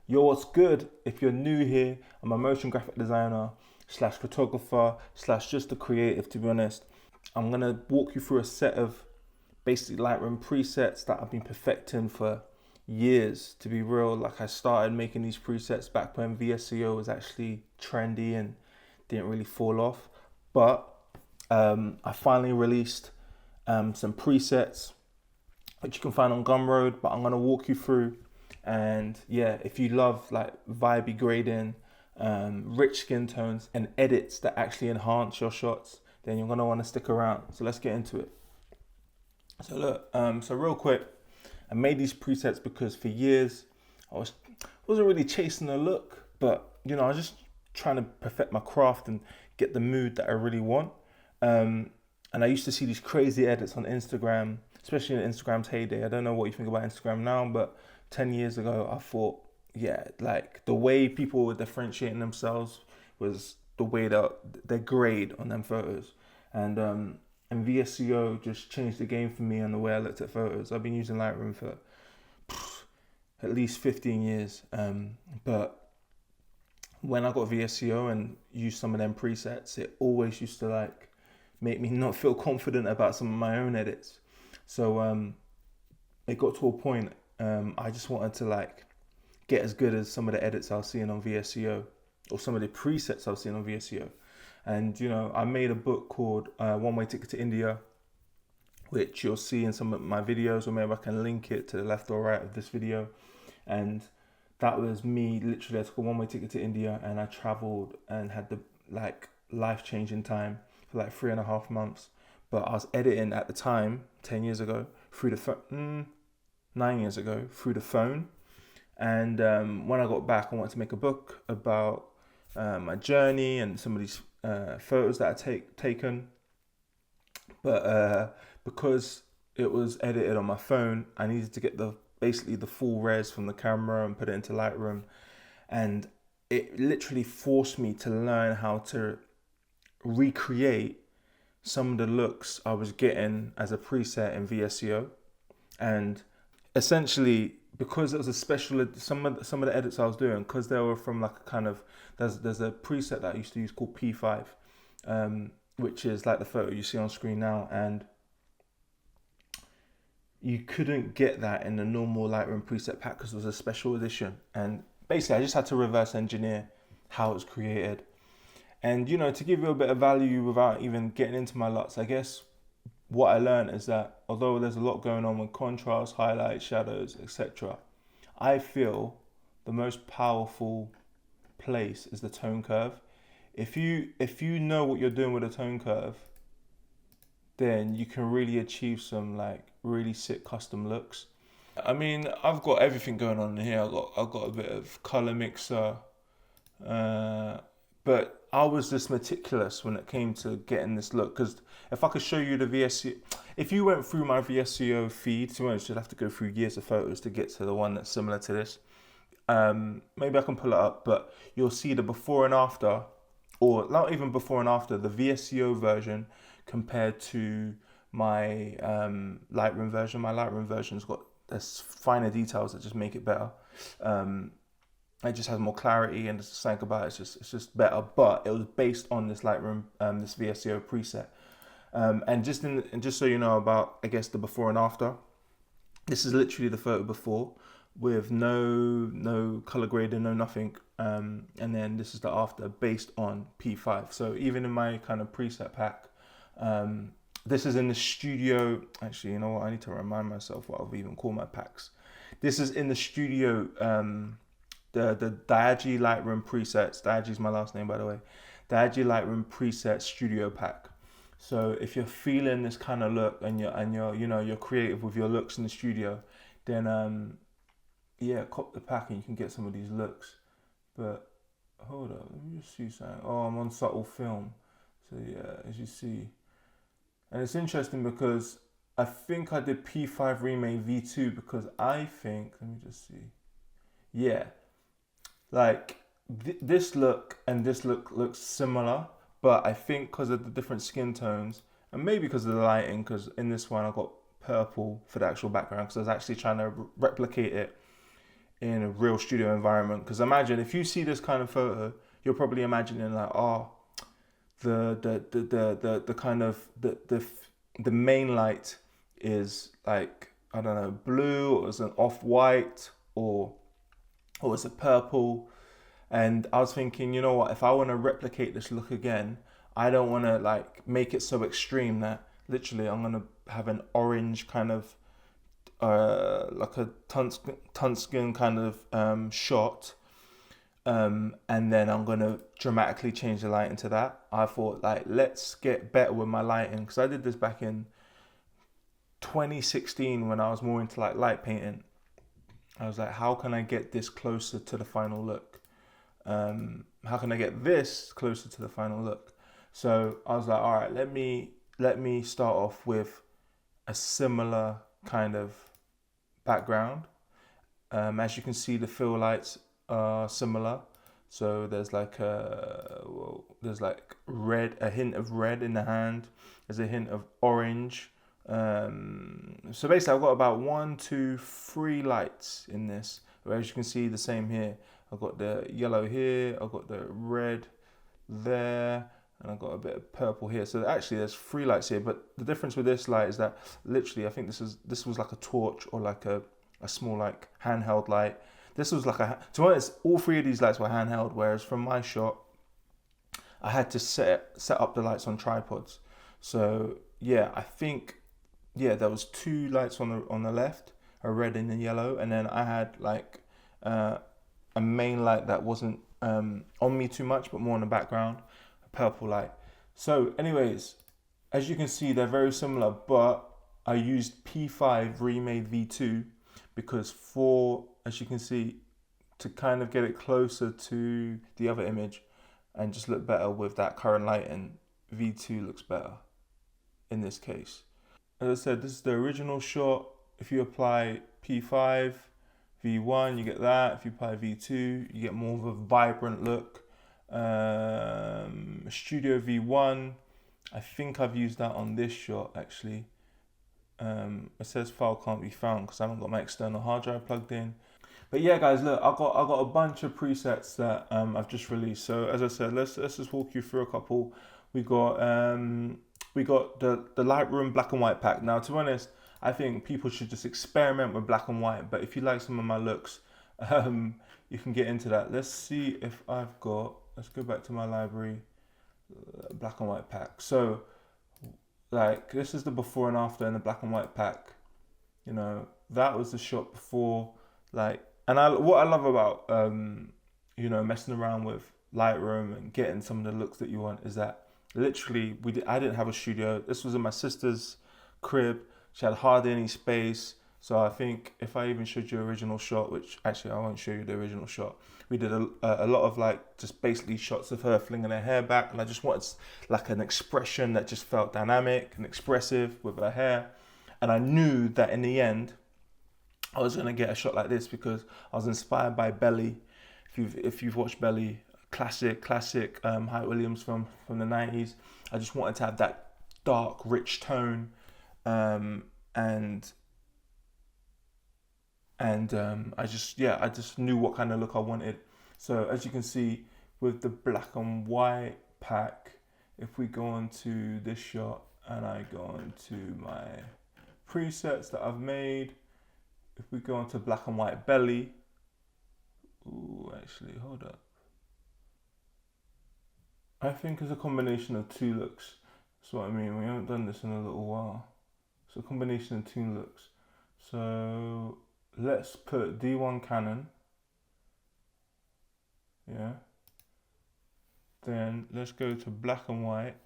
Yo, what's good? If you're new here, I'm a motion graphic designer slash photographer slash just a creative, to be honest. I'm gonna walk you through a set of basically Lightroom presets that I've been perfecting for years. To be real, like I started making these presets back when VSCO was actually trendy and didn't really fall off. But I finally released some presets which you can find on Gumroad, but I'm gonna walk you through. And yeah, if you love like vibey grading, rich skin tones, and edits that actually enhance your shots, then you're gonna want to stick around. So let's get into it. So look, so real quick, I made these presets because for years wasn't really chasing a look, but I was just trying to perfect my craft and get the mood that I really want. And I used to see these crazy edits on Instagram, especially in Instagram's heyday. I don't know what you think about Instagram now, but 10 years ago, I thought, yeah, like the way people were differentiating themselves was the way that they grade on them photos. And VSCO just changed the game for me and the way I looked at photos. I've been using Lightroom for at least 15 years. But when I got VSCO and used some of them presets, it always used to like make me not feel confident about some of my own edits. So it got to a point I just wanted to like get as good as some of the edits I was seeing on VSCO or some of the presets I was seeing on VSCO. And I made a book called One Way Ticket to India, which you'll see in some of my videos, or maybe I can link it to the left or right of this video. And that was me literally. I took a one-way ticket to India and I traveled and had the like life-changing time for like 3.5 months. But I was editing at the time, 10 years ago, through the phone, 9 years ago, through the phone. And when I got back, I wanted to make a book about my journey and some of these photos that I taken. But because it was edited on my phone, I needed to get basically the full res from the camera and put it into Lightroom. And it literally forced me to learn how to recreate some of the looks I was getting as a preset in VSCO. And essentially, because it was a special, some of the edits I was doing, because they were from like a kind of, there's a preset that I used to use called P5, which is like the photo you see on screen now, and you couldn't get that in the normal Lightroom preset pack because it was a special edition. And basically, I just had to reverse engineer how it was created. And to give you a bit of value without even getting into my LUTs, I guess what I learned is that although there's a lot going on with contrast, highlights, shadows, etc., I feel the most powerful place is the tone curve. If you know what you're doing with a tone curve, then you can really achieve some like really sick custom looks. I mean, I've got everything going on in here. I've got a bit of color mixer, but I was just meticulous when it came to getting this look. Because if I could show you the VSCO, if you went through my VSCO feed, to be honest, you'd have to go through years of photos to get to the one that's similar to this. Maybe I can pull it up, but you'll see the before and after, or not even before and after, the VSCO version compared to my Lightroom version. My Lightroom version's got there's finer details that just make it better. It just has more clarity, and there's something about it. It's just better. But it was based on this Lightroom, this VSCO preset. And just so you know about, I guess, the before and after. This is literally the photo before, with no color grading, no nothing. And then this is the after, based on P5. So even in my kind of preset pack, this is in the studio. Actually, you know what? I need to remind myself what I've even called my packs. This is in the studio. The Diaghe Lightroom presets. Diaghe is my last name, by the way. Diaghe Lightroom preset studio pack. So if you're feeling this kind of look and you're creative with your looks in the studio, then yeah, cop the pack and you can get some of these looks. But hold up, let me just see something. Oh, I'm on subtle film. So yeah, as you see. And it's interesting because I think I did P5 remake V2 because I think, let me just see. Yeah, like this look and this look looks similar, but I think because of the different skin tones and maybe because of the lighting, because in this one I got purple for the actual background because I was actually trying to replicate it in a real studio environment. Because imagine if you see this kind of photo, you're probably imagining like, oh, the kind of the main light is like, I don't know, blue, or is an off-white, or is it purple? And I was thinking, you know what, if I want to replicate this look again, I don't want to like make it so extreme that literally I'm gonna have an orange kind of like a tungsten kind of shot, and then I'm gonna dramatically change the light into that. I thought like, let's get better with my lighting, because I did this back in 2016 when I was more into like light painting. I was like, how can I get this closer to the final look? How can I get this closer to the final look? So I was like, all right, let me start off with a similar kind of background. As you can see, the fill lights are similar. So there's like red, a hint of red in the hand. There's a hint of orange. So basically, I've got about 1, 2, 3 lights in this. As you can see, the same here. I've got the yellow here. I've got the red there. And I've got a bit of purple here. So actually there's 3 lights here, but the difference with this light is that literally I think this was like a torch, or like a small like handheld light. This was like to be honest, all 3 of these lights were handheld, whereas from my shot I had to set up the lights on tripods. So yeah, I think there was 2 lights on the left, a red and a yellow, and then I had like a main light that wasn't on me too much, but more in the background, a purple light. So anyways, as you can see, they're very similar, but I used P5 remade V2 because as you can see, to kind of get it closer to the other image and just look better with that current lighting, V2 looks better in this case. As I said, this is the original shot. If you apply P5, V1, you get that. If you apply V2, you get more of a vibrant look. Studio V1, I think I've used that on this shot actually. It says file can't be found because I haven't got my external hard drive plugged in. But yeah, guys, look, I got a bunch of presets that I've just released. So as I said, let's just walk you through a couple. We got the Lightroom black and white pack. Now, to be honest, I think people should just experiment with black and white. But if you like some of my looks, you can get into that. Let's see if I've got. Let's go back to my library. Black and white pack. So, like, this is the before and after in the black and white pack. You know, that was the shot before. Like, and what I love about messing around with Lightroom and getting some of the looks that you want is that literally I didn't have a studio. This was in my sister's crib. She had hardly any space. So I think if I even showed you the original shot, which actually I won't show you the original shot, we did a lot of like just basically shots of her flinging her hair back, and I just wanted like an expression that just felt dynamic and expressive with her hair. And I knew that in the end, I was gonna get a shot like this because I was inspired by Belly. If you've watched Belly, classic Hype Williams film from the 90s. I just wanted to have that dark, rich tone, and I just knew what kind of look I wanted. So as you can see with the black and white pack, if we go on to this shot and I go on to my presets that I've made, if we go on to black and white belly, actually hold up. I think it's a combination of 2 looks. That's what I mean. We haven't done this in a little while. It's a combination of 2 looks. So let's put D1 Canon. Yeah. Then let's go to black and white.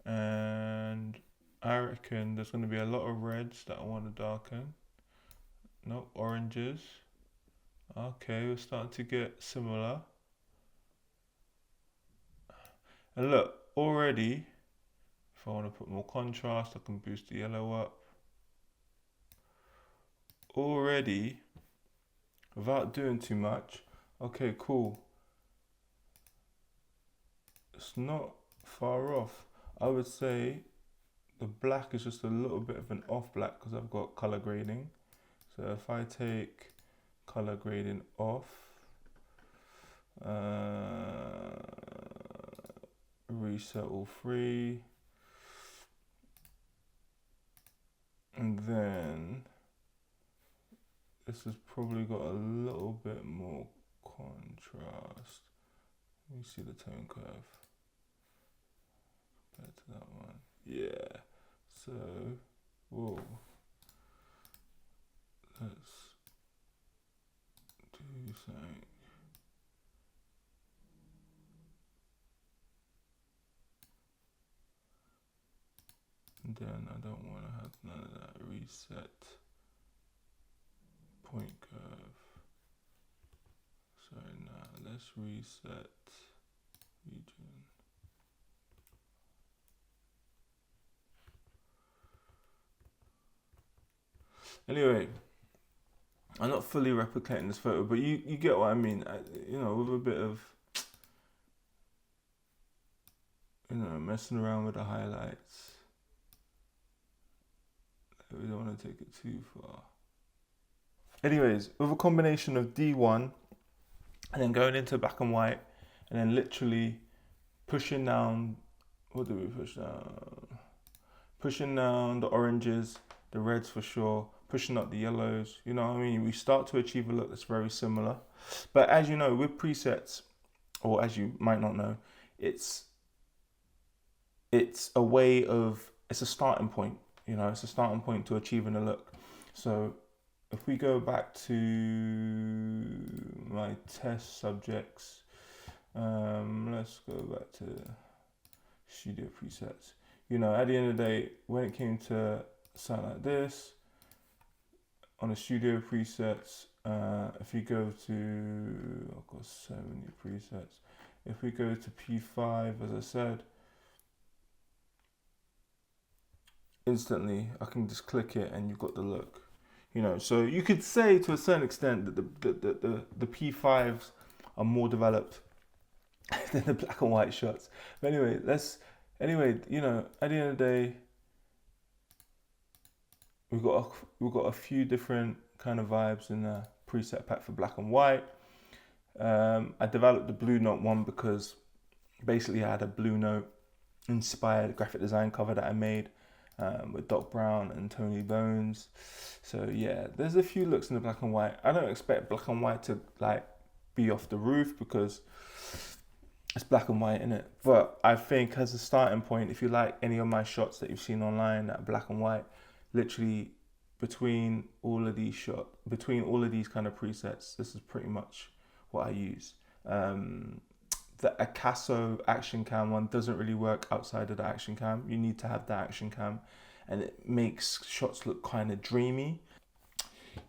And I reckon there's going to be a lot of reds that I want to darken. No, oranges. Okay, we're starting to get similar. And look, already, if I want to put more contrast, I can boost the yellow up. Already, without doing too much, okay, cool. It's not far off. I would say the black is just a little bit of an off black because I've got color grading. So if I take color grading off. Reset all three. And then this has probably got a little bit more contrast. Let me see the tone curve compared to that one. Yeah. So, whoa. Let's do something. And then I don't want to have none of that. Reset point curve. Sorry, now let's reset region. Anyway, I'm not fully replicating this photo, but you get what I mean. You know, with a bit of, you know, messing around with the highlights. We don't want to take it too far. Anyways, with a combination of D1 and then going into black and white and then literally pushing down, what do we push down? Pushing down the oranges, the reds for sure, pushing up the yellows, you know what I mean? We start to achieve a look that's very similar. But as you know, with presets, or as you might not know, it's a way of, it's a starting point, you know, it's a starting point to achieving a look. So if we go back to my test subjects, let's go back to studio presets. You know, at the end of the day, when it came to something like this, on the studio presets, if you go to, I've got so many presets. If we go to P5, as I said, instantly I can just click it and you've got the look. You know, so you could say to a certain extent that the P5s are more developed than the black and white shots. But anyway, you know, at the end of the day, we've got a few different kind of vibes in the preset pack for black and white. I developed the Blue Note one because basically I had a Blue Note inspired graphic design cover that I made with Doc Brown and Tony Bones. So yeah, there's a few looks in the black and white. I don't expect black and white to like be off the roof because it's black and white, innit? But I think as a starting point, if you like any of my shots that you've seen online that are black and white, literally between all of these kind of presets, this is pretty much what I use. The Acaso action cam one doesn't really work outside of the action cam. You need to have the action cam and it makes shots look kind of dreamy.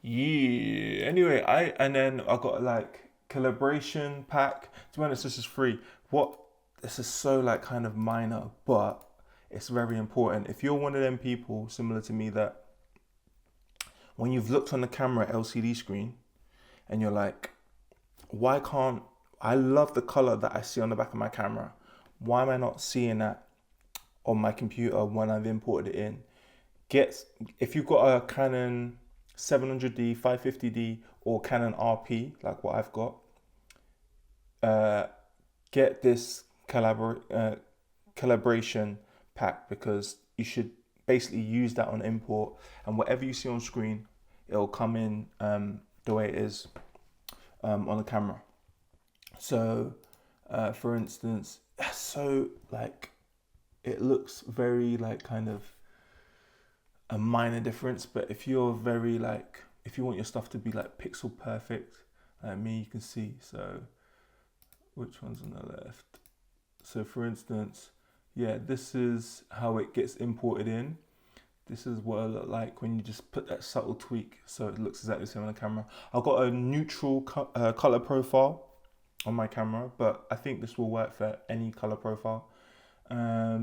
Yeah, anyway, I got like calibration pack. To be honest, this is free. This is so like kind of minor, but it's very important. If you're one of them people similar to me that when you've looked on the camera LCD screen and you're like, why can't I love the color that I see on the back of my camera? Why am I not seeing that on my computer when I've imported it in? If you've got a Canon 700D, 550D or Canon RP, like what I've got, get this calibration pack because you should basically use that on import, and whatever you see on screen, it'll come in the way it is on the camera. So, for instance, so like it looks very like kind of a minor difference, but if you're very like, if you want your stuff to be like pixel perfect, like me, you can see. So, which one's on the left? So, for instance, yeah, this is how it gets imported in. This is what it look like when you just put that subtle tweak, so it looks exactly the same on the camera. I've got a neutral color profile on my camera, but I think this will work for any color profile. Yeah.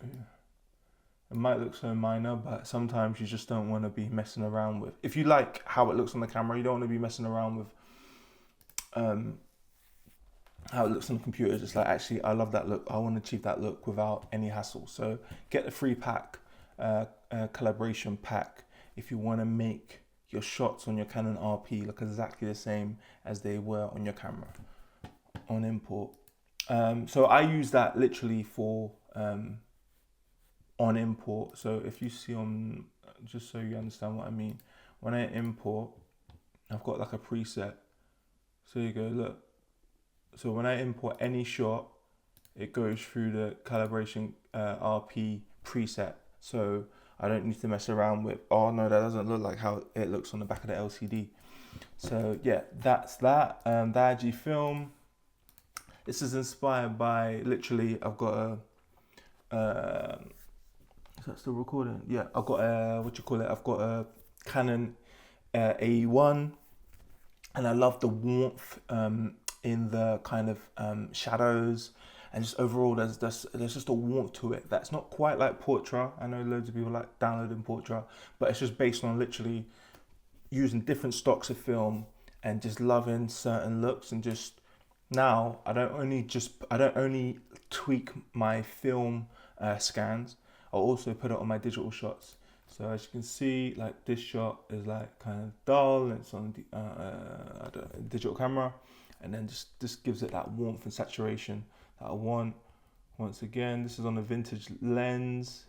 It might look so minor, but sometimes you just don't want to be messing around with. If you like how it looks on the camera, you don't want to be messing around with how it looks on the computer. Just like, actually, I love that look. I want to achieve that look without any hassle. So get the free pack, calibration pack. if you want to make your shots on your Canon RP look exactly the same as they were on your camera on import. So I use that literally for on import. So if you see on, just so you understand what I mean, when I import, I've got like a preset. So you go, look. So when I import any shot, it goes through the calibration RP preset. So I don't need to mess around with, oh no, that doesn't look like how it looks on the back of the LCD. So yeah, that's that. Diaghe film. This is inspired by, literally, I've got a, is that still recording? Yeah, I've got a, I've got a Canon AE1, and I love the warmth in the kind of shadows, and just overall there's just a warmth to it that's not quite like Portra. I know loads of people like downloading Portra, but it's just based on literally using different stocks of film and just loving certain looks. And just now I don't only tweak my film scans, I also put it on my digital shots. So as you can see, like this shot is like kind of dull, it's on the digital camera, and then just gives it that warmth and saturation that I want. Once again, this is on a vintage lens,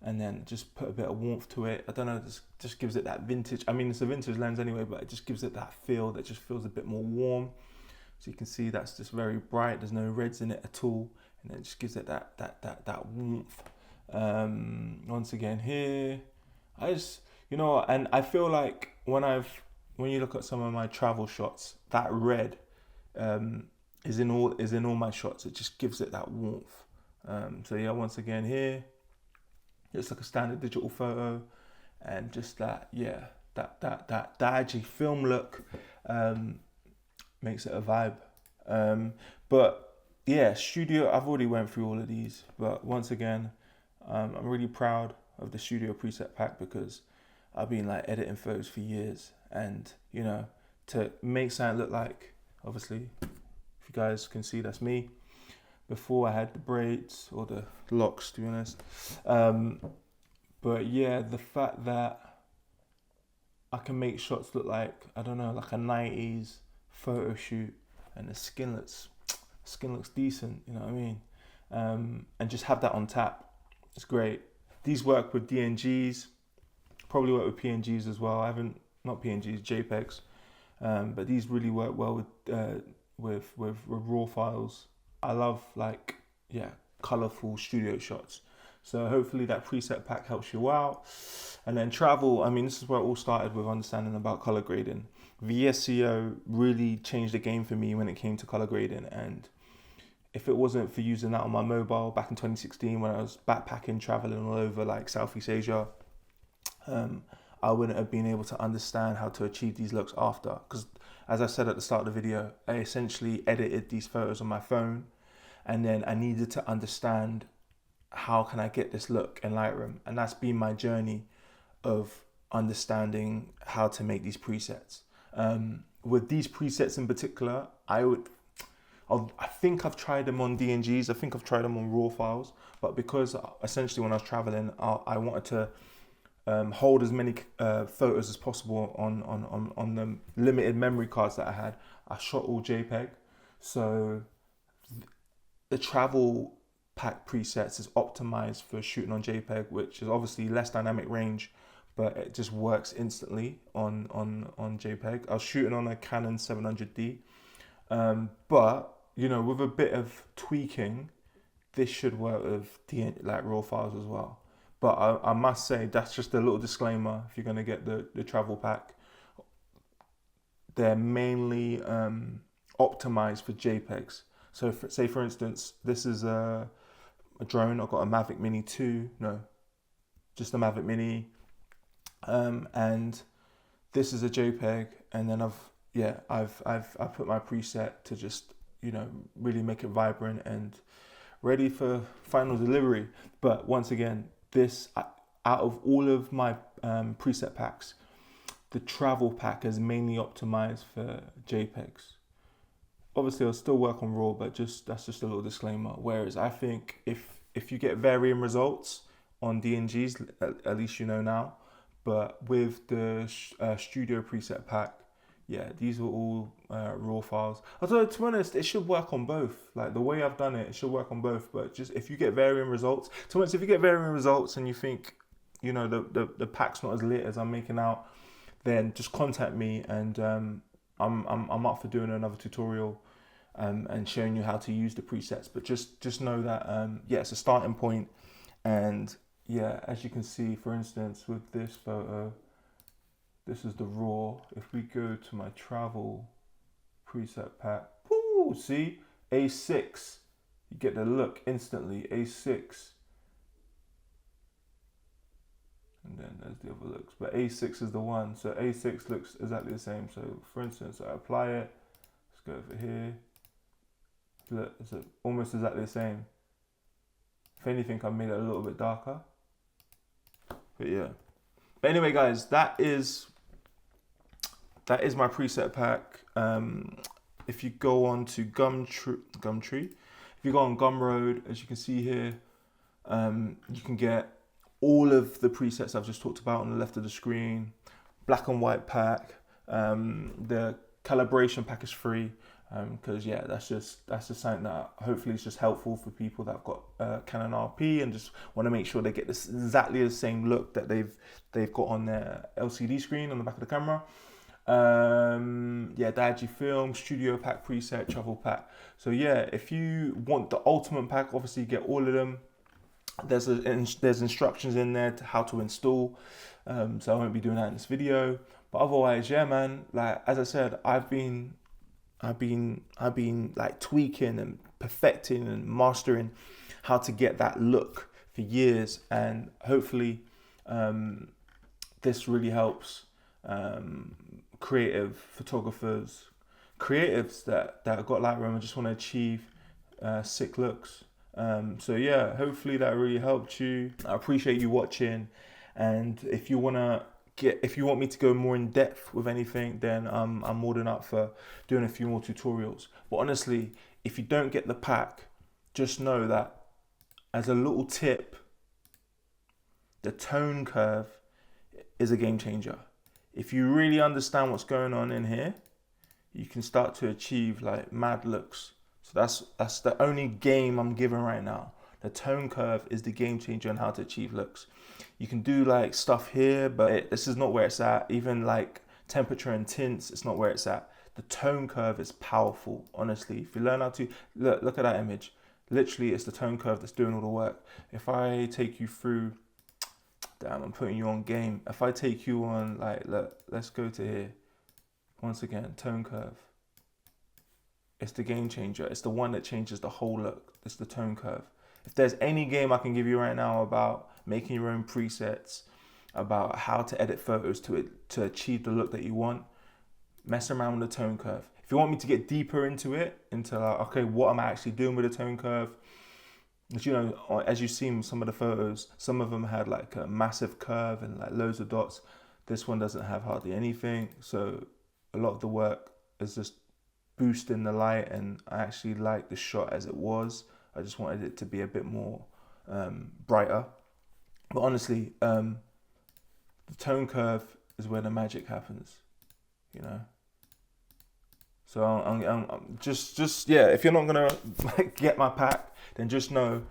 and then just put a bit of warmth to it. I don't know, just gives it that vintage. I mean, it's a vintage lens anyway, but it just gives it that feel that just feels a bit more warm. So you can see that's just very bright. There's no reds in it at all, and it just gives it that warmth. Once again here, I just, and I feel like when you look at some of my travel shots, that red is in all my shots. It just gives it that warmth. So yeah, once again here, it's like a standard digital photo, and just that Diaghe film look makes it a vibe. But yeah, studio, I've already went through all of these, but once again, I'm really proud of the studio preset pack, because I've been like editing photos for years, and to make something look like, obviously, if you guys can see, that's me. Before I had the braids or the locks, to be honest. But yeah, the fact that I can make shots look like, I don't know, like a 90s photo shoot, and the skin looks decent, you know what I mean? And just have that on tap. It's great. These work with DNGs, probably work with PNGs as well. Not PNGs, JPEGs, but these really work well with raw files. I love colorful studio shots. So hopefully that preset pack helps you out. And then travel, I mean, this is where it all started, with understanding about color grading. VSCO really changed the game for me when it came to color grading, and if it wasn't for using that on my mobile back in 2016 when I was backpacking, traveling all over like Southeast Asia, I wouldn't have been able to understand how to achieve these looks after. Because as I said at the start of the video, I essentially edited these photos on my phone, and then I needed to understand how can I get this look in Lightroom, and that's been my journey of understanding how to make these presets. With these presets in particular, I think I've tried them on DNGs, I think I've tried them on raw files, but because essentially when I was traveling, I wanted to hold as many photos as possible on the limited memory cards that I had. I shot all JPEG, so the travel pack presets is optimized for shooting on JPEG, which is obviously less dynamic range, but it just works instantly on JPEG. I was shooting on a Canon 700D, but with a bit of tweaking, this should work with like raw files as well. But I must say, that's just a little disclaimer. If you're going to get the travel pack, they're mainly optimized for JPEGs. So say for instance, this is a drone. I've got a Mavic Mini 2, no, just a Mavic Mini, and this is a JPEG, and then I've put my preset to just really make it vibrant and ready for final delivery. But once again, this, out of all of my preset packs, the travel pack is mainly optimized for JPEGs. Obviously I'll still work on raw, but that's just a little disclaimer. Whereas I think if you get varying results on DNGs, at least you know now, But with the studio preset pack, yeah, these are all raw files. Although to be honest, it should work on both. Like the way I've done it, it should work on both. But just if you get varying results, to be honest, if you get varying results and you think, you know, the pack's not as lit as I'm making out, then just contact me, and I'm up for doing another tutorial and showing you how to use the presets. But just know that yeah, it's a starting point, and yeah, as you can see, for instance, with this photo, this is the raw. If we go to my travel preset pack, whoo, see, A6, you get the look instantly, A6. And then there's the other looks, but A6 is the one. So A6 looks exactly the same. So for instance, I apply it, let's go over here. Look, it's almost exactly the same. If anything, I made it a little bit darker. But yeah. But anyway, guys, that is my preset pack. If you go on to Gumtree, if you go on Gumroad, as you can see here, you can get all of the presets I've just talked about on the left of the screen. Black and white pack. The calibration pack is free, because yeah, that's just something that hopefully is just helpful for people that have got Canon RP and just want to make sure they get this exactly the same look that they've got on their LCD screen on the back of the camera. Yeah, Diaghe film, studio pack, preset, travel pack. So yeah, if you want the ultimate pack, obviously you get all of them. There's instructions in there to how to install, so I won't be doing that in this video. But otherwise, yeah, man, like as I said, I've been like tweaking and perfecting and mastering how to get that look for years, and hopefully this really helps creative photographers, creatives that have got Lightroom and just want to achieve sick looks. So yeah, hopefully that really helped you. I appreciate you watching, and if you want me to go more in depth with anything, then I'm more than up for doing a few more tutorials. But honestly, if you don't get the pack, just know that as a little tip, the tone curve is a game changer. If you really understand what's going on in here, you can start to achieve like mad looks. So that's the only game I'm giving right now. The tone curve is the game changer on how to achieve looks. You can do like stuff here, but this is not where it's at. Even like temperature and tints, it's not where it's at. The tone curve is powerful, honestly. If you learn how to, look at that image. Literally, it's the tone curve that's doing all the work. If I take you through, damn, I'm putting you on game. If I take you on, like, look, let's go to here. Once again, tone curve. It's the game changer. It's the one that changes the whole look. It's the tone curve. If there's any game I can give you right now about making your own presets, about how to edit photos to achieve the look that you want, mess around with the tone curve. If you want me to get deeper into it, into like, okay, what am I actually doing with the tone curve? As you know, as you've seen some of the photos, some of them had like a massive curve and like loads of dots. This one doesn't have hardly anything. So a lot of the work is just boosting the light, and I actually like the shot as it was. I just wanted it to be a bit more brighter. But honestly, the tone curve is where the magic happens, you know. So I'm just yeah, if you're not gonna like, get my pack, then just know,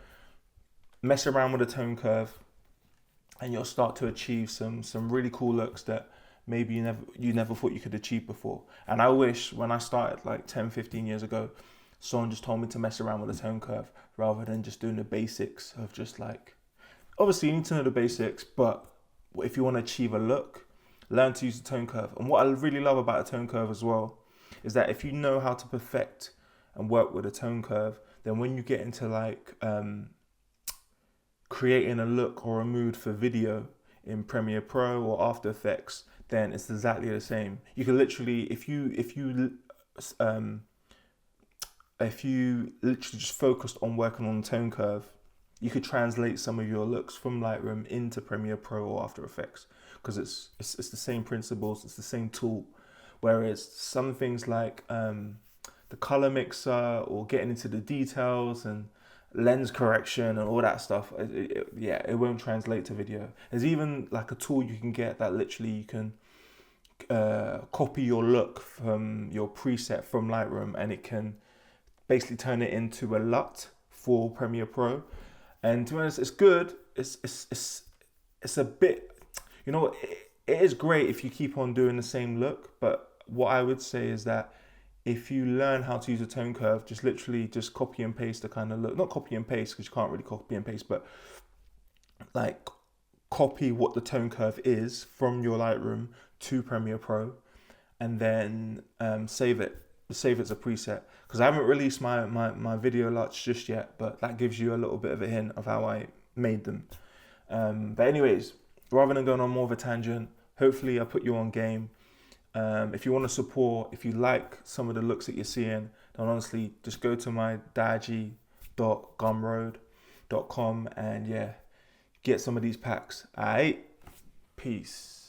mess around with the tone curve, and you'll start to achieve some really cool looks that maybe you never thought you could achieve before. And I wish when I started like 10-15 years ago, someone just told me to mess around with the tone curve rather than just doing the basics of just like, obviously you need to know the basics, but if you want to achieve a look, learn to use the tone curve. And what I really love about a tone curve as well is that if you know how to perfect and work with a tone curve, then when you get into like creating a look or a mood for video in Premiere Pro or After Effects, then it's exactly the same. You can literally, if you literally just focused on working on the tone curve, you could translate some of your looks from Lightroom into Premiere Pro or After Effects, because it's the same principles, it's the same tool. Whereas some things like the color mixer or getting into the details and lens correction and all that stuff, yeah, it won't translate to video. There's even like a tool you can get that literally you can copy your look from your preset from Lightroom, and it can basically turn it into a LUT for Premiere Pro. And to be honest, it's good. It's a bit, you know, it is great if you keep on doing the same look. But what I would say is that if you learn how to use a tone curve, just literally just copy and paste the kind of look. Not copy and paste, because you can't really copy and paste, but like copy what the tone curve is from your Lightroom to Premiere Pro, and then save it. Save it as a preset, because I haven't released my video LUTs just yet, but that gives you a little bit of a hint of how I made them. But anyways, rather than going on more of a tangent, hopefully I put you on game. If you want to support, if you like some of the looks that you're seeing, then honestly, just go to my diaghe.gumroad.com and yeah, get some of these packs. Alright, peace.